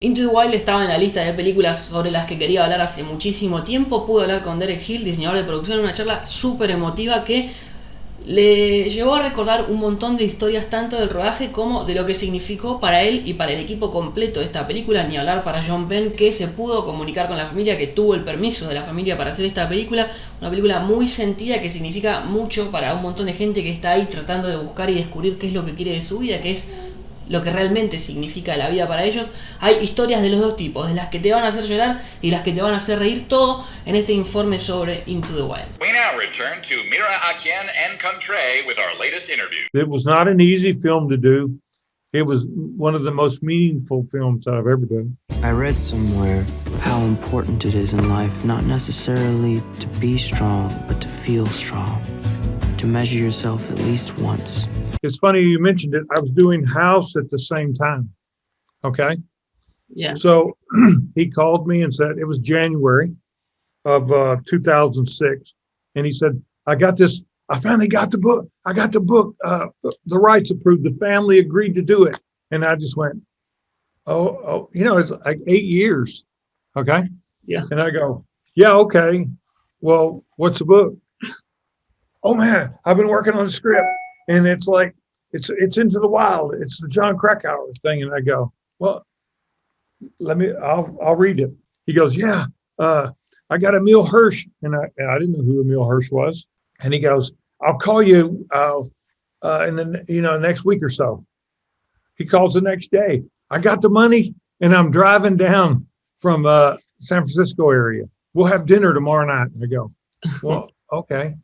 Into the Wild estaba en la lista de películas sobre las que quería hablar hace muchísimo tiempo. Pude hablar con Derek Hill, diseñador de producción, en una charla súper emotiva que le llevó a recordar un montón de historias tanto del rodaje como de lo que significó para él y para el equipo completo de esta película, ni hablar para Sean Penn, que se pudo comunicar con la familia, que tuvo el permiso de la familia para hacer esta película, una película muy sentida que significa mucho para un montón de gente que está ahí tratando de buscar y descubrir qué es lo que quiere de su vida, que es lo que realmente significa la vida para ellos. Hay historias de los dos tipos, de las que te van a hacer llorar y las que te van a hacer reír, todo en este informe sobre Into the Wild. We now return to Mira a Quien and Confió with our latest interview. It was not an easy film to do. It was one of the most meaningful films I've ever done. I read somewhere how important it is in life not necessarily to be strong, but to feel strong, to measure yourself at least once. It's funny you mentioned it. I was doing House at the same time. Okay. Yeah. So he called me and said, it was January of 2006. And he said, I finally got the book. I got the book, the rights approved. The family agreed to do it. And I just went, oh, it's like 8 years. Okay. Yeah. And I go, yeah, okay. Well, what's the book? Oh man, I've been working on the script. And it's like, it's Into the Wild. It's the John Krakauer thing. And I go, well, I'll read it. He goes, yeah, I got Emile Hirsch. And I didn't know who Emile Hirsch was. And he goes, I'll call you in the next week or so. He calls the next day. I got the money and I'm driving down from San Francisco area. We'll have dinner tomorrow night. And I go, well, okay.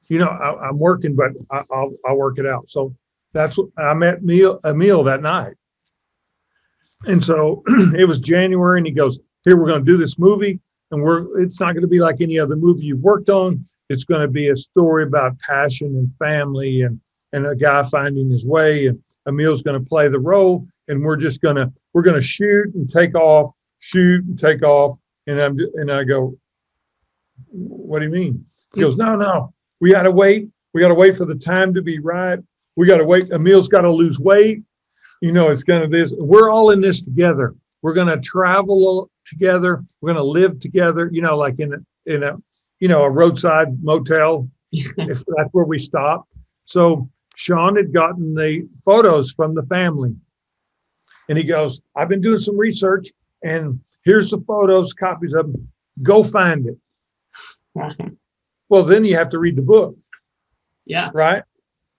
I'm working, but I'll work it out. So that's what I met Emile that night. And so it was January and he goes, here, we're going to do this movie and it's not going to be like any other movie you've worked on. It's going to be a story about passion and family and a guy finding his way, and Emile's going to play the role. And we're going to shoot and take off. And I go, what do you mean? He goes, no. We got to wait. We got to wait for the time to be right. We got to wait. Emile's got to lose weight. It's going to this. We're all in this together. We're going to travel together. We're going to live together, like in a roadside motel, if that's where we stop. So Sean had gotten the photos from the family. And he goes, I've been doing some research and here's the photos, copies of them. Go find it. Well, then you have to read the book. Yeah. Right.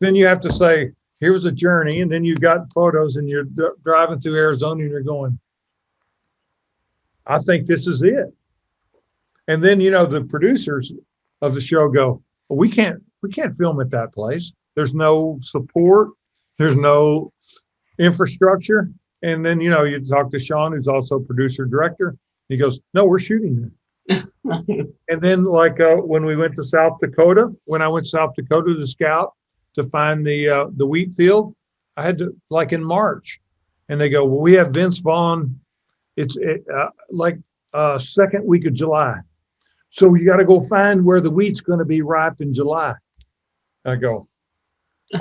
Then you have to say, here was a journey. And then you got photos and you're driving through Arizona and you're going, I think this is it. And then, the producers of the show go, well, we can't film at that place. There's no support. There's no infrastructure. And then, you talk to Sean, who's also producer director. He goes, no, we're shooting there. And then when we went to South Dakota, when I went to South Dakota to scout to find the wheat field, I had to in March, and they go, well, we have Vince Vaughn. It's second week of July. So you got to go find where the wheat's going to be ripe in July. I go,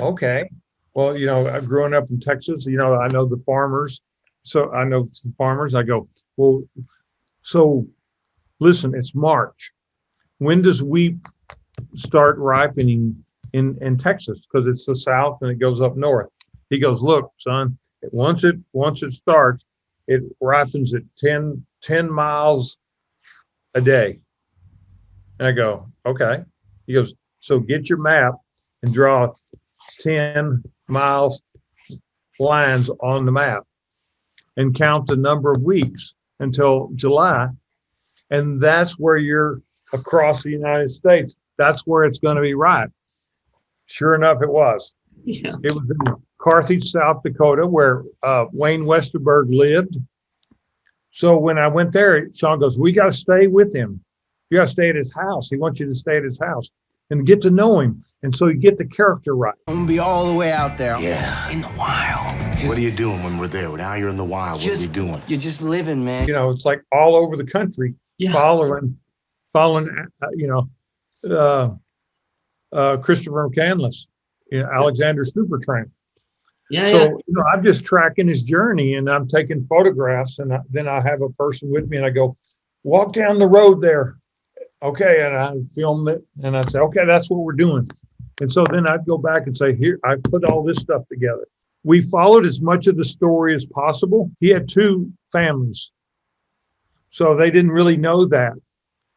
okay. Well, I've grown up in Texas, I know the farmers. So I know some farmers. I go, well, so listen, it's March. When does wheat start ripening in Texas? Because it's the South and it goes up north. He goes, look, son, once it starts, it ripens at 10 miles a day. And I go, okay. He goes, so get your map and draw 10 miles lines on the map and count the number of weeks until July. And that's where you're across the United States. That's where it's going to be ripe. Sure enough, it was. Yeah. It was in Carthage, South Dakota, where Wayne Westerberg lived. So when I went there, Sean goes, we got to stay with him. You got to stay at his house. He wants you to stay at his house and get to know him. And so you get the character right. I'm going to be all the way out there. Yeah. In the wild. What are you doing when we're there? Now you're in the wild. What are you doing? You're just living, man. It's like all over the country, following, Christopher McCandless, Alexander Supertramp. Yeah, So, yeah. I'm just tracking his journey and I'm taking photographs and then I have a person with me and I go, walk down the road there. Okay. And I film it and I say, okay, that's what we're doing. And so then I'd go back and say, here, I put all this stuff together. We followed as much of the story as possible. He had two families, so they didn't really know that.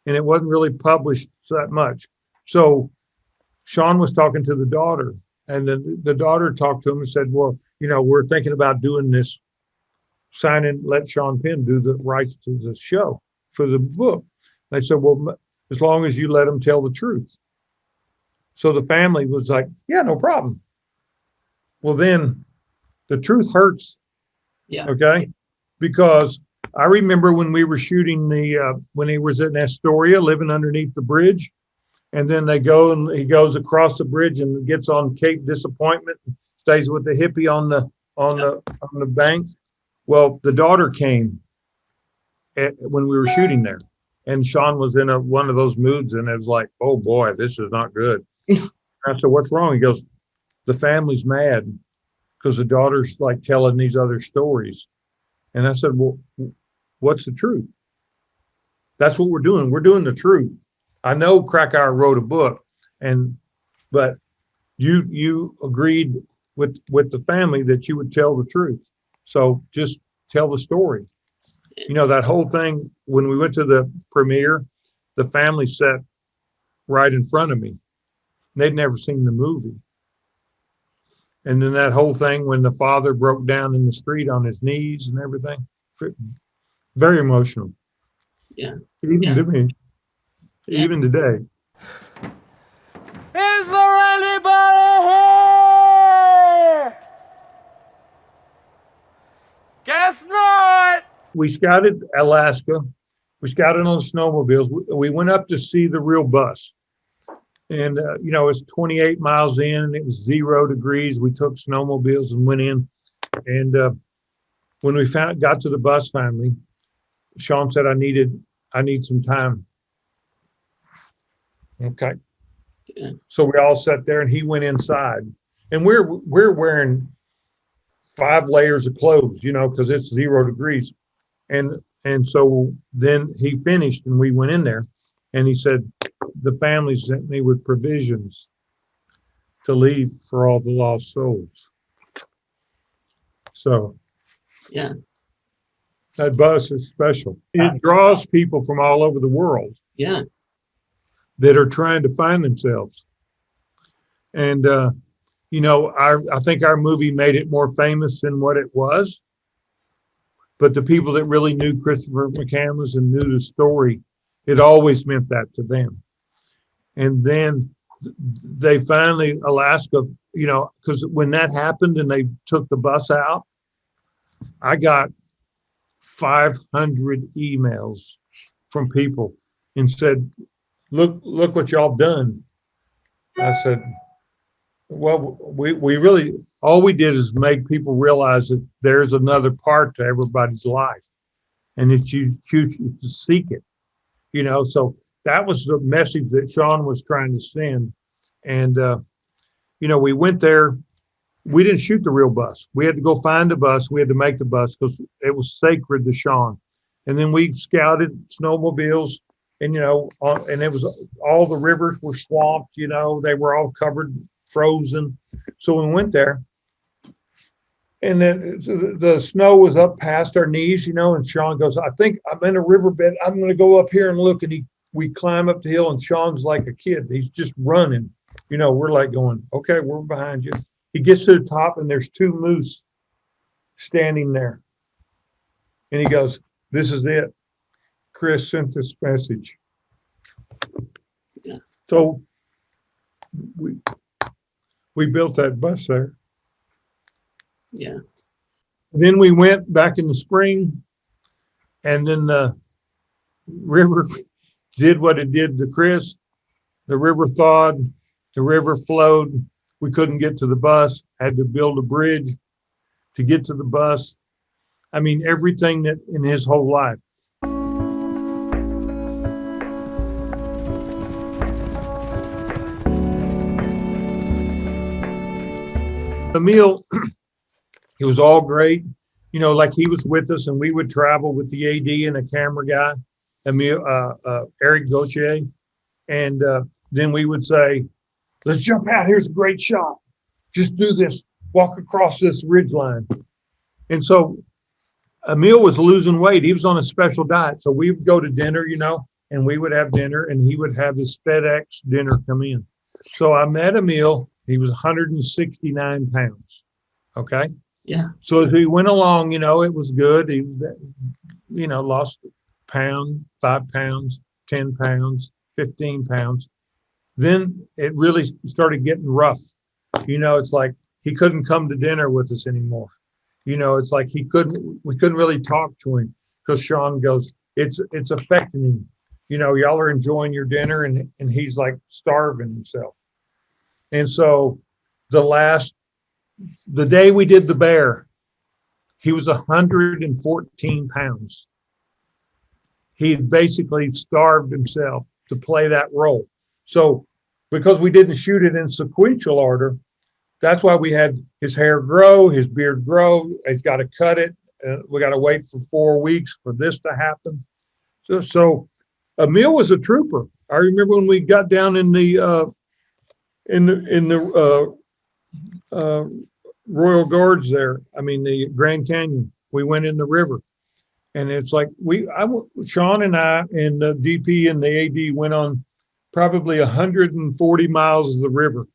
And it wasn't really published that much. So Sean was talking to the daughter, and then the daughter talked to him and said, well, we're thinking about doing this, let Sean Penn do the rights to the show for the book. They said, well, as long as you let him tell the truth. So the family was like, yeah, no problem. Well, then the truth hurts. Yeah. Okay. Because I remember when we were shooting when he was in Astoria living underneath the bridge, and then he goes across the bridge and gets on Cape Disappointment and stays with the hippie on the bank. Well, the daughter came when we were shooting there, and Sean was in one of those moods, and it was like, oh boy, this is not good. I said, what's wrong? He goes, the family's mad because the daughter's like telling these other stories. And I said, well, what's the truth? That's what we're doing. We're doing the truth. I know Krakauer wrote a book, but you agreed with the family that you would tell the truth. So just tell the story. That whole thing, when we went to the premiere, the family sat right in front of me. They'd never seen the movie. And then that whole thing when the father broke down in the street on his knees and everything, very emotional. Yeah. Even to me, even today. Is there anybody here? Guess not. We scouted Alaska. We scouted on snowmobiles. We went up to see the real bus. And, it's 28 miles in and it was 0 degrees. We took snowmobiles and went in. And when we got to the bus finally, Sean said, I need some time. Okay. Yeah. So we all sat there and he went inside. And we're wearing 5 layers of clothes, because it's 0 degrees. And so then he finished and we went in there and he said, the family sent me with provisions to leave for all the lost souls. So yeah, that bus is special. It draws people from all over the world. Yeah. That are trying to find themselves. And, I think our movie made it more famous than what it was. But the people that really knew Christopher McCandless and knew the story, it always meant that to them. And then they finally, Alaska, because when that happened and they took the bus out, I got 500 emails from people and said, look what y'all done. I said, well, we really, all we did is make people realize that there's another part to everybody's life and that you choose to seek it, so that was the message that Sean was trying to send. And, we went there. We didn't shoot the real bus. We had to go find the bus. We had to make the bus because it was sacred to Sean. And then we scouted snowmobiles and, and it was all the rivers were swamped, they were all covered, frozen. So we went there and then the snow was up past our knees, and Sean goes, I think I'm in a riverbed. I'm going to go up here and look. And we climb up the hill and Sean's like a kid. He's just running. We're like going, okay, we're behind you. He gets to the top and there's 2 moose standing there. And he goes, this is it. Chris sent this message. Yeah. So we built that bus there. Yeah. Then we went back in the spring and then the river did what it did to Chris. The river thawed, the river flowed. We couldn't get to the bus, had to build a bridge to get to the bus. I mean, everything that in his whole life. Emile, It was all great. You know, like he was with us and we would travel with the AD and a camera guy, Emile, Eric Gauthier. And then we would say, let's jump out. Here's a great shot. Just do this. Walk across this ridge line. And so Emile was losing weight. He was on a special diet. So we would go to dinner, you know, and we would have dinner and he would have his FedEx dinner come in. So I met Emile. He was 169 pounds. Okay. Yeah. So as we went along, you know, it was good. He was, you know, lost a pound, 5 pounds, 10 pounds, 15 pounds. Then it really started getting rough. You know, it's like he couldn't come to dinner with us anymore. You know, it's like we couldn't really talk to him because Sean goes, it's affecting him. You know, y'all are enjoying your dinner and he's like starving himself. And so the day we did the bear, he was 114 pounds. He had basically starved himself to play that role. So because we didn't shoot it in sequential order, that's why we had his hair grow, his beard grow. He's got to cut it. We got to wait for 4 weeks for this to happen. So Emile was a trooper. I remember when we got down in the Royal Gorge there. I mean, the Grand Canyon. We went in the river, and it's like Sean and I and the DP and the AD went on probably 140 miles of the river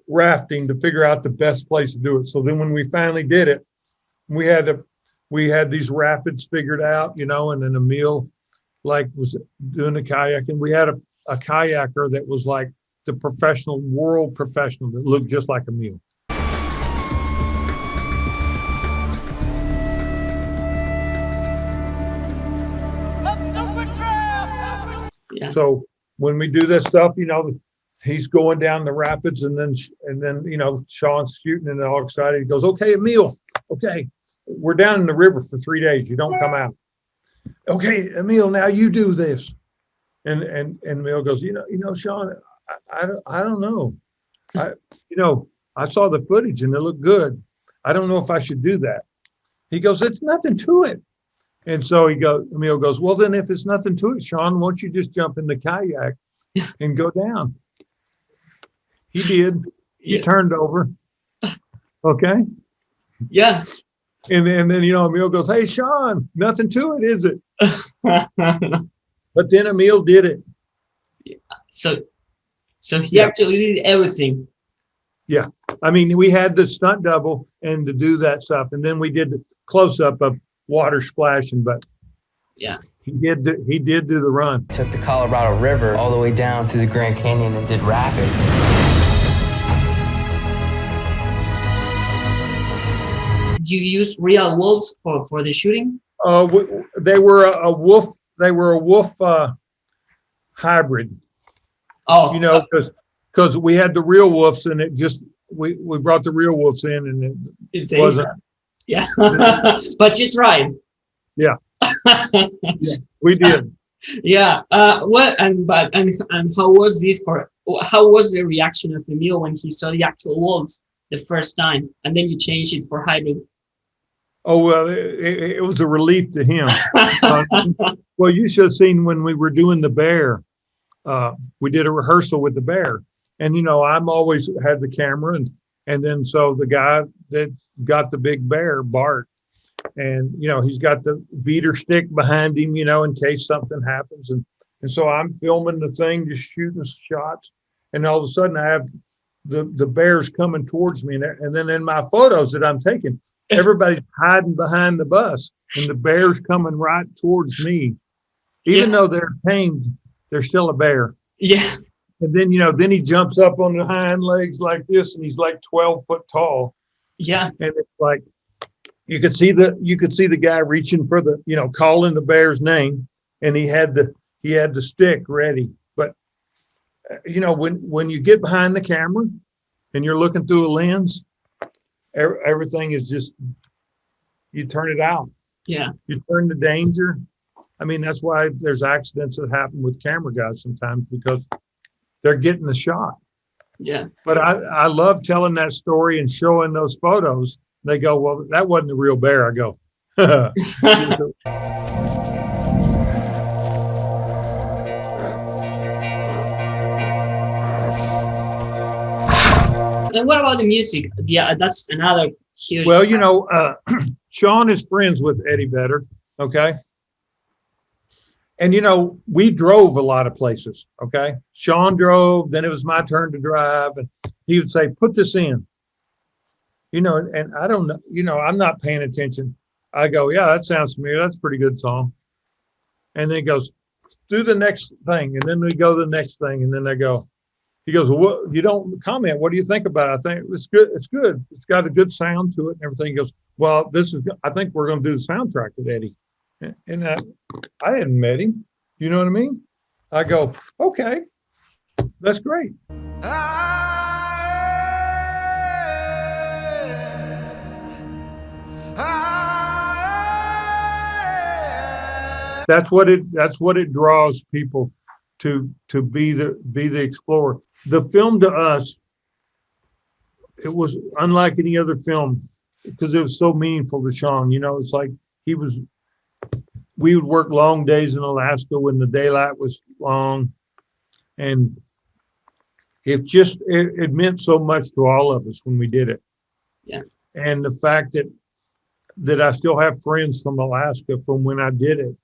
rafting to figure out the best place to do it. So then when we finally did it, we had these rapids figured out, you know, and then Emile like was doing the kayaking. We had a kayaker that was like the world professional that looked just like Emile. Yeah. So when we do this stuff, you know, he's going down the rapids and then, you know, Sean's shooting and all excited. He goes, okay, Emile, okay, we're down in the river for 3 days. You don't come out. Okay, Emile, now you do this. And Emile goes, you know, Sean, I don't know. I saw the footage and it looked good. I don't know if I should do that. He goes, it's nothing to it. And so Emile goes, well, then if it's nothing to it, Sean, won't you just jump in the kayak and go down? He did. He turned over. Okay. Yeah. And then, you know, Emile goes, hey, Sean, nothing to it, is it? But then Emile did it. Yeah. So he actually did everything. Yeah. I mean, we had the stunt double and to do that stuff. And then we did the close up of water splashing, but yeah, he did do the run. Took the Colorado River all the way down through the Grand Canyon and did rapids. You use real wolves for the shooting? They were a wolf. They were a wolf hybrid. Oh, you know, because we had the real wolves, and it just we brought the real wolves in, and it wasn't. Yeah, but you tried. Yeah, yeah, we did. Yeah. What and how was this for? How was the reaction of Emile when he saw the actual wolves the first time, and then you changed it for hybrid? Oh well, it was a relief to him. Well, you should have seen when we were doing the bear. We did a rehearsal with the bear, and you know I'm always had the camera, and then so the guy that got the big bear, Bart, and you know he's got the beater stick behind him, you know, in case something happens, and so I'm filming the thing, just shooting shots, and all of a sudden I have the bears coming towards me, and then in my photos that I'm taking, everybody's hiding behind the bus, and the bear's coming right towards me, even though they're tamed. They're still a bear. Yeah. And then, you know, then he jumps up on the hind legs like this, and he's like 12 foot tall. Yeah. And it's like, you could see the guy reaching for the, you know, calling the bear's name, and he had the stick ready. But, you know, when you get behind the camera and you're looking through a lens, everything is just, you turn it out. Yeah. You turn the danger. I mean, that's why there's accidents that happen with camera guys sometimes, because they're getting the shot. Yeah. But I love telling that story and showing those photos, They go, well, that wasn't the real bear. I go, And what about the music? Yeah, that's another huge. well, Sean is friends with Eddie Vedder. Okay. And, we drove a lot of places. Okay. Sean drove, then it was my turn to drive. And he would say, put this in, and I don't know, I'm not paying attention. I go, yeah, that sounds familiar. That's a pretty good song. And then he goes, do the next thing. And then we go to the next thing. And then he goes, well, what, you don't comment. What do you think about it? I think it's good. It's good. It's got a good sound to it and everything. He goes, well, I think we're going to do the soundtrack with Eddie. And I hadn't met him. You know what I mean? I go, okay, that's great. That's what it draws people to be the explorer. The film to us, it was unlike any other film because it was so meaningful to Sean. It's like we would work long days in Alaska when the daylight was long, and it meant so much to all of us when we did it. Yeah. And the fact that I still have friends from Alaska from when I did it,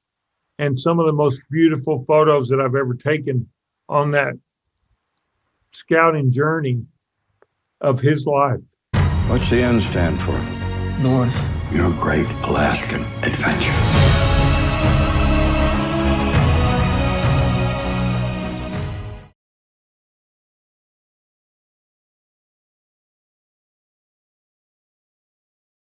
and some of the most beautiful photos that I've ever taken on that scouting journey of his life. What's the N stand for? North. Your great Alaskan adventure.